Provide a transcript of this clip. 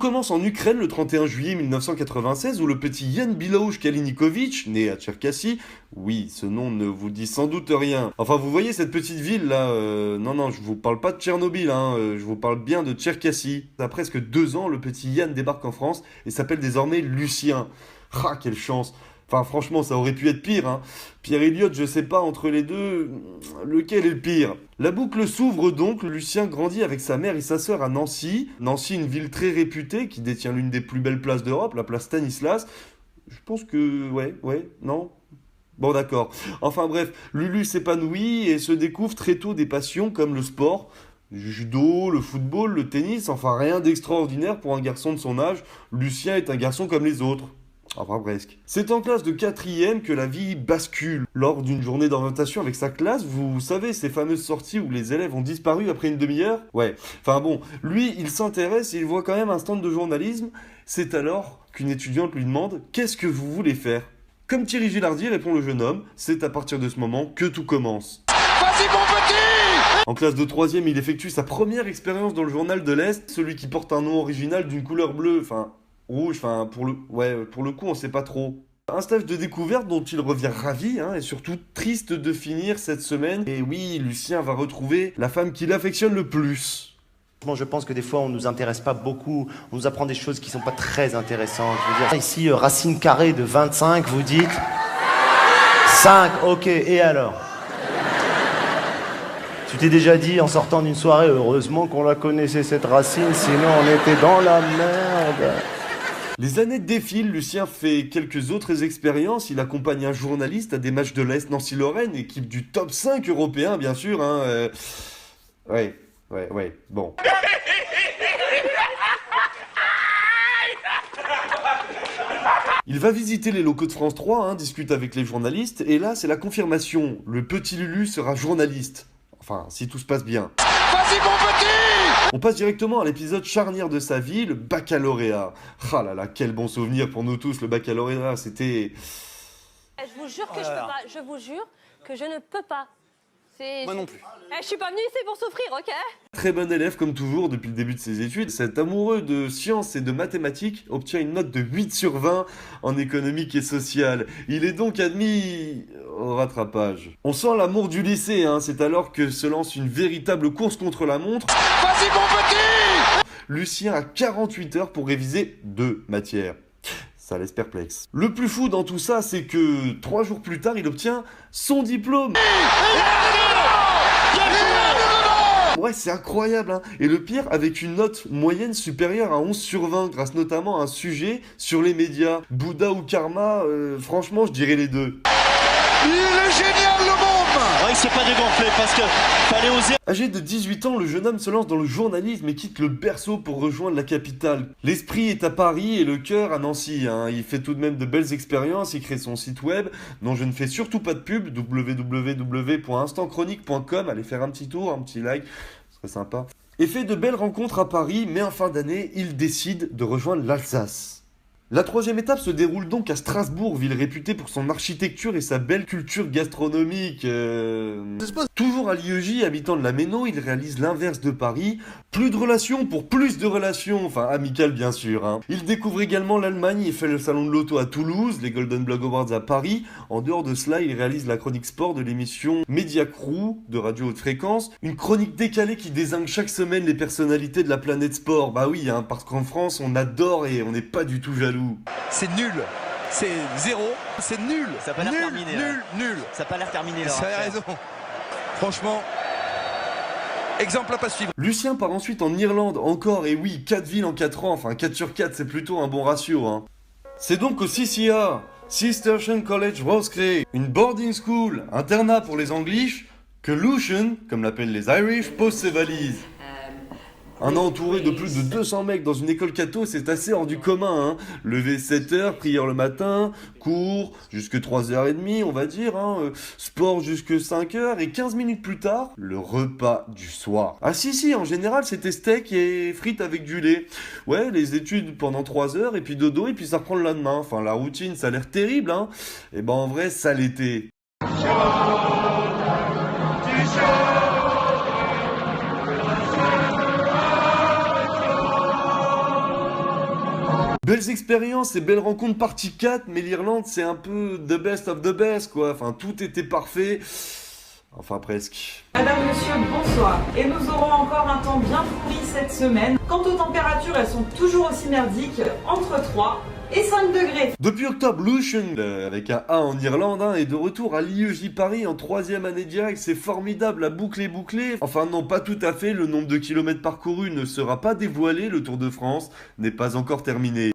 commence en Ukraine le 31 juillet 1996 où le petit Yan Bilaouch Kalinikowicz, né à Tcherkassy, oui, ce nom ne vous dit sans doute rien. Enfin, vous voyez cette petite ville là, non, je vous parle pas de Tchernobyl, je vous parle bien de Tcherkassy. À presque 2 ans, le petit Yann débarque en France et s'appelle désormais Lucien. Ah, quelle chance! Enfin, franchement, ça aurait pu être pire, hein. Pierre Elliott, je sais pas, entre les deux, lequel est le pire? La boucle s'ouvre donc, Lucien grandit avec sa mère et sa sœur à Nancy. Nancy, une ville très réputée, qui détient l'une des plus belles places d'Europe, la place Stanislas. Je pense que, ouais, non? Bon, d'accord. Enfin bref, Lulu s'épanouit et se découvre très tôt des passions comme le sport, le judo, le football, le tennis, enfin rien d'extraordinaire pour un garçon de son âge. Lucien est un garçon comme les autres. Enfin presque. C'est en classe de 4e que la vie bascule. Lors d'une journée d'orientation avec sa classe, vous savez, ces fameuses sorties où les élèves ont disparu après une demi-heure? Ouais. Enfin bon, lui, il s'intéresse et il voit quand même un stand de journalisme. C'est alors qu'une étudiante lui demande « Qu'est-ce que vous voulez faire ?» Comme Thierry Gilardi, répond le jeune homme, c'est à partir de ce moment que tout commence. Vas-y mon petit! En classe de 3e, il effectue sa première expérience dans le journal de l'Est, celui qui porte un nom original d'une couleur bleue, enfin rouge, enfin pour le coup on sait pas trop. Un stage de découverte dont il revient ravi, et surtout triste de finir cette semaine. Et oui, Lucien va retrouver la femme qu'il affectionne le plus. Je pense que des fois on nous intéresse pas beaucoup, on nous apprend des choses qui sont pas très intéressantes. Je veux dire, ici, racine carrée de 25, vous dites 5, ok, et alors? Tu t'es déjà dit en sortant d'une soirée, heureusement qu'on la connaissait cette racine, sinon on était dans la merde. Les années défilent, Lucien fait quelques autres expériences, il accompagne un journaliste à des matchs de l'Est Nancy-Lorraine, équipe du top 5 européen bien sûr, Ouais, bon. Il va visiter les locaux de France 3, discute avec les journalistes, et là c'est la confirmation, le petit Lulu sera journaliste. Enfin, si tout se passe bien. Vas-y mon petit! On passe directement à l'épisode charnière de sa vie, le baccalauréat. Ah là là, quel bon souvenir pour nous tous, le baccalauréat, c'était... Je vous jure que je peux pas, je vous jure que je ne peux pas. Moi non plus. Je suis pas venue ici pour souffrir, ok? Très bon élève comme toujours depuis le début de ses études, cet amoureux de sciences et de mathématiques obtient une note de 8 sur 20 en économique et sociale. Il est donc admis au rattrapage. On sent l'amour du lycée, c'est alors que se lance une véritable course contre la montre. Vas-y mon petit! Lucien a 48 heures pour réviser 2 matières. Ça laisse perplexe. Le plus fou dans tout ça, c'est que 3 jours plus tard, il obtient son diplôme. Ouais, c'est incroyable, Et le pire, avec une note moyenne supérieure à 11 sur 20, grâce notamment à un sujet sur les médias. Bouddha ou Karma, franchement, je dirais les deux. Il est génial le môme! Ouais, il s'est pas dégonflé parce que fallait oser. Âgé de 18 ans, le jeune homme se lance dans le journalisme et quitte le berceau pour rejoindre la capitale. L'esprit est à Paris et le cœur à Nancy. Il fait tout de même de belles expériences, il crée son site web, dont je ne fais surtout pas de pub, www.instantchronique.com, allez faire un petit tour, un petit like, ce serait sympa. Et fait de belles rencontres à Paris, mais en fin d'année, il décide de rejoindre l'Alsace. La 3e étape se déroule donc à Strasbourg, ville réputée pour son architecture et sa belle culture gastronomique. Toujours à l'IEJ, habitant de la Méno, il réalise l'inverse de Paris. Plus de relations pour plus de relations, enfin amicales bien sûr. Il découvre également l'Allemagne et fait le salon de l'auto à Toulouse, les Golden Blog Awards à Paris. En dehors de cela, il réalise la chronique sport de l'émission Media Crew de Radio Haute Fréquence. Une chronique décalée qui désigne chaque semaine les personnalités de la planète sport. Bah oui, parce qu'en France, on adore et on n'est pas du tout jaloux. C'est nul. C'est 0. C'est nul. Ça a pas l'air terminé. Nul. Ça a pas l'air terminé. Ça a raison. Franchement, exemple à pas suivre. Lucien part ensuite en Irlande, encore, et oui, 4 villes en 4 ans, enfin 4 sur 4, c'est plutôt un bon ratio. C'est donc au CCA, Cistercian College Roscrea, une boarding school, internat pour les Anglish, que Lucian, comme l'appellent les Irish, pose ses valises. Un an entouré de plus de 200 mecs dans une école catho, c'est assez hors du commun. Lever 7h, prière le matin, cours jusque 3h30, on va dire. Sport jusque 5h, et 15 minutes plus tard, le repas du soir. Ah si, en général, c'était steak et frites avec du lait. Ouais, les études pendant 3 heures, et puis dodo, et puis ça reprend le lendemain. Enfin, la routine, ça a l'air terrible, Et ben en vrai, ça l'était. Belles expériences et belles rencontres partie 4, mais l'Irlande c'est un peu the best of the best quoi, enfin tout était parfait, enfin presque. Madame, monsieur, bonsoir. Et nous aurons encore un temps bien pourri cette semaine. Quant aux températures, elles sont toujours aussi merdiques, entre 3 et 5 degrés. Depuis octobre, Lucian, avec un A en Irlande, est de retour à l'IEJ Paris en 3e année directe. C'est formidable, la boucle est bouclée. Enfin non, pas tout à fait, le nombre de kilomètres parcourus ne sera pas dévoilé, le Tour de France n'est pas encore terminé.